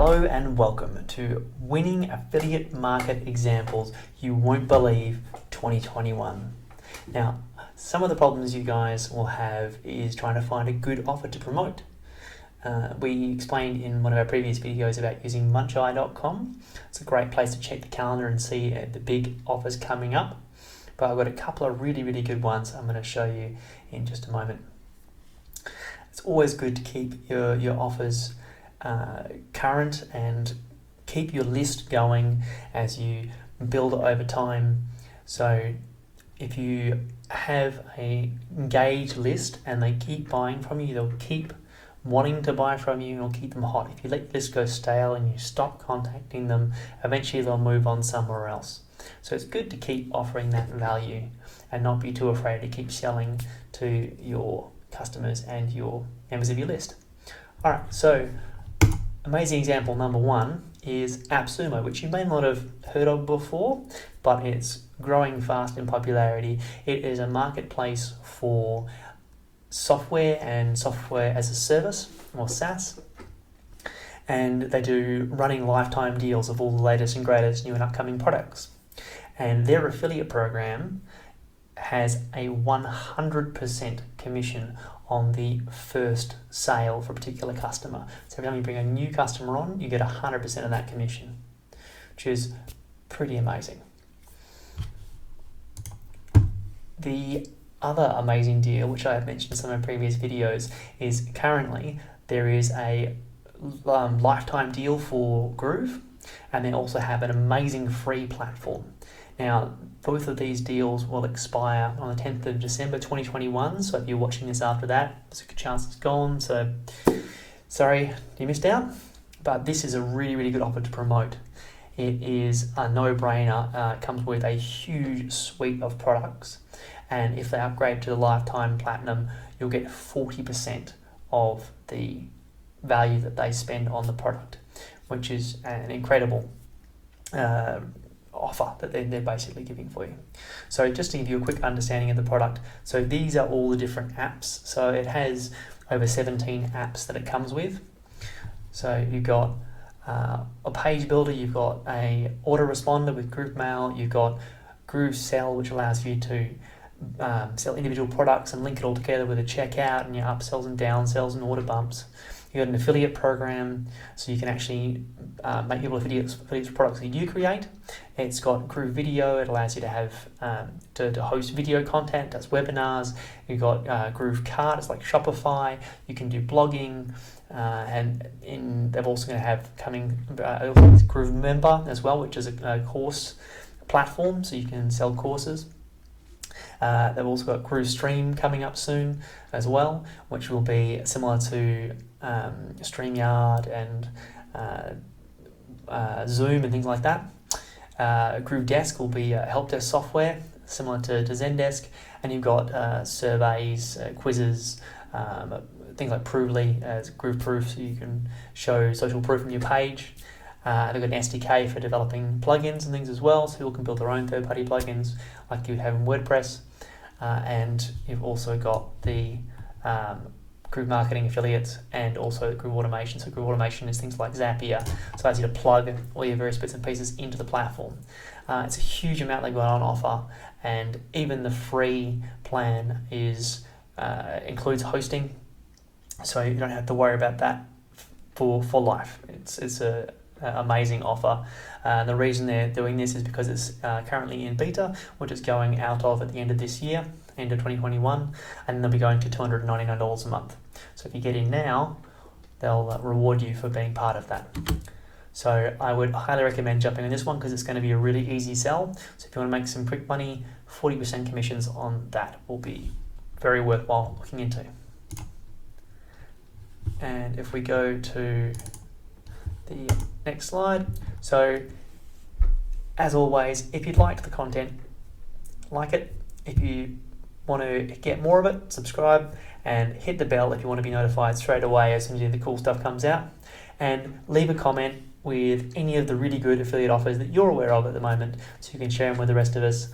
Hello and welcome to Winning Affiliate Market Examples You Won't Believe 2021. Now, some of the problems you guys will have is trying to find a good offer to promote. We explained in one of our previous videos about using muncheye.com. It's a great place to check the calendar and see the big offers coming up. But I've got a couple of really good ones I'm going to show you in just a moment. It's always good to keep your offers current and keep your list going as you build it over time. So if you have a engaged list and they keep buying from you, they'll keep wanting to buy from you and you'll keep them hot. If you let your list go stale and you stop contacting them, eventually they'll move on somewhere else. So it's good to keep offering that value and not be too afraid to keep selling to your customers and your members of your list. All right, so amazing example number one is AppSumo, which you may not have heard of before, but it's growing fast in popularity. It is a marketplace for software and software as a service, or SaaS, and they do running lifetime deals of all the latest and greatest new and upcoming products. And their affiliate program has a 100% commission on the first sale for a particular customer. So every time you bring a new customer on, you get 100% of that commission, which is pretty amazing. The other amazing deal, which I have mentioned in some of my previous videos, is currently there is a lifetime deal for Groove, and they also have an amazing free platform. Now, both of these deals will expire on the 10th of December 2021, so if you're watching this after that, there's a good chance it's gone, so sorry you missed out. But this is a really good offer to promote. It is a no-brainer. It comes with a huge suite of products, and if they upgrade to the Lifetime Platinum, you'll get 40% of the value that they spend on the product, which is an incredible offer that they're basically giving for you. So just to give you a quick understanding of the product, so these are all the different apps. So it has over 17 apps that it comes with. So you've got a page builder, you've got a autoresponder with Groove Mail, you've got Groove Sell, which allows you to sell individual products and link it all together with a checkout and your upsells and downsells and order bumps. You've got an affiliate program, so you can actually make people affiliates for products that you create. It's got Groove Video. It allows you to have to host video content. Does webinars. You've got Groove Cart. It's like Shopify. You can do blogging, and they're also going to have coming Groove Member as well, which is a course platform, so you can sell courses. They've also got Groove Stream coming up soon as well, which will be similar to StreamYard and Zoom and things like that. Groove Desk will be help desk software similar to Zendesk, and you've got surveys, quizzes, things like Provely as Groove Proof, so you can show social proof on your page. They've got an SDK for developing plugins and things as well, so people can build their own third-party plugins like you would have in WordPress. And you've also got the Groove Marketing Affiliates and also Groove Automation. So Groove Automation is things like Zapier, so it allows you to plug all your various bits and pieces into the platform. It's a huge amount they've got on offer, and even the free plan includes hosting, so you don't have to worry about that for life. It's a amazing offer. The reason they're doing this is because it's currently in beta, which is going out of at the end of this year, end of 2021, and they'll be going to $299 a month. So if you get in now, they'll reward you for being part of that. So I would highly recommend jumping on this one because it's going to be a really easy sell. So if you want to make some quick money, 40% commissions on that will be very worthwhile looking into. And if we go to the next slide. So as always, if you liked the content, like it. If you want to get more of it, subscribe and hit the bell if you want to be notified straight away as soon as the cool stuff comes out. And leave a comment with any of the really good affiliate offers that you're aware of at the moment, so you can share them with the rest of us,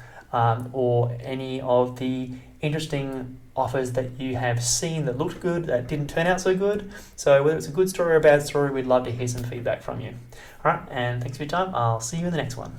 or any of the interesting offers that you have seen that looked good, that didn't turn out so good. So whether it's a good story or a bad story, we'd love to hear some feedback from you. All right, and thanks for your time. I'll see you in the next one.